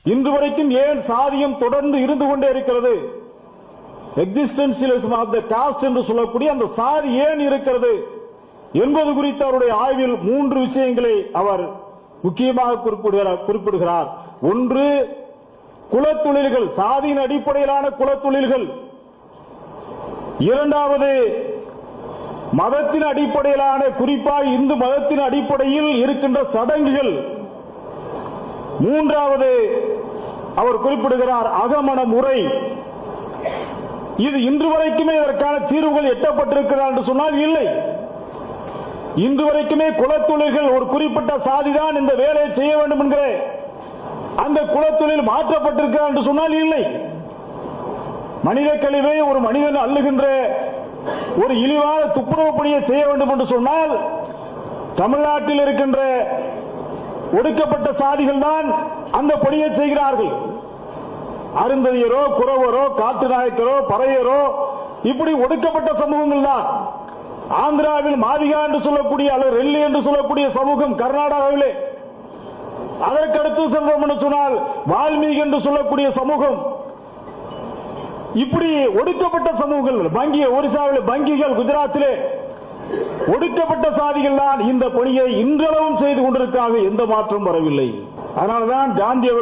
இன்று வரைக்கும் ஏன் சாதியம் தொடர்ந்து இருந்து கொண்டே இருக்கிறது? எக்ஸிஸ்டென்சியலிசம் ஆஃப் த காஸ்ட் என்று சொல்லக்கூடிய அந்த சாதி ஏன் இருக்கிறது என்பது குறித்து அவருடைய ஆய்வில் 3 விஷயங்களை அவர் முக்கியமாக குறிப்பிடுகிறார். ஒன்று, குலத்தொழில்கள், சாதியின் அடிப்படையிலான குலத்தொழில்கள். இரண்டாவது, மதத்தின் அடிப்படையிலான, குறிப்பாக இந்து மதத்தின் அடிப்படையில் இருக்கின்ற சடங்குகள். மூன்றாவது, அவர் குறிப்பிடுகிறார் அகமண முறை. இது இன்று வரைக்குமே இதற்கான தீர்வுகள் எட்டப்பட்டிருக்கிறார் என்று சொன்னால் இல்லை. இன்று வரைக்குமே குலத்தொழில்கள், ஒரு குறிப்பிட்ட சாதிதான் இந்த வேலையை செய்ய வேண்டும் என்கிற அந்த குலத்தொழில் மாற்றப்பட்டிருக்கிறார் என்று சொன்னால் இல்லை. மனித கழிவை ஒரு மனிதன் அள்ளுகின்ற ஒரு இழிவான துப்புரவு பணியை செய்ய வேண்டும் என்று சொன்னால் தமிழ்நாட்டில் இருக்கின்ற ஒடுக்கப்பட்ட சாதிகள் தான் அந்த பணியை செய்கிறார்கள். அருந்ததியரோ, குறவரோ, காட்டுநாயக்கரோ, பறையரோ, இப்படி ஒடுக்கப்பட்ட சமூகங்கள் தான். ஆந்திராவில் மாதிகா என்று சொல்லக்கூடிய அல்லது ரெல்லி என்று சொல்லக்கூடிய சமூகம் கர்நாடகாவிலே, அதற்கடுத்து செல்வோம் என்று சொன்னால் வால்மீகி என்று சொல்லக்கூடிய சமூகம், இப்படி ஒடுக்கப்பட்ட சமூகங்கள், பங்கி ஒரிசாவில் பங்கிகள், குஜராத்திலே ஒடுக்கப்பட்ட சாதிகள் தான் இந்த பணியை இன்றளவும் செய்து கொண்டிருக்காங்க. எந்த மாற்றம் வரவில்லை. அதனால்தான் காந்தி அவர்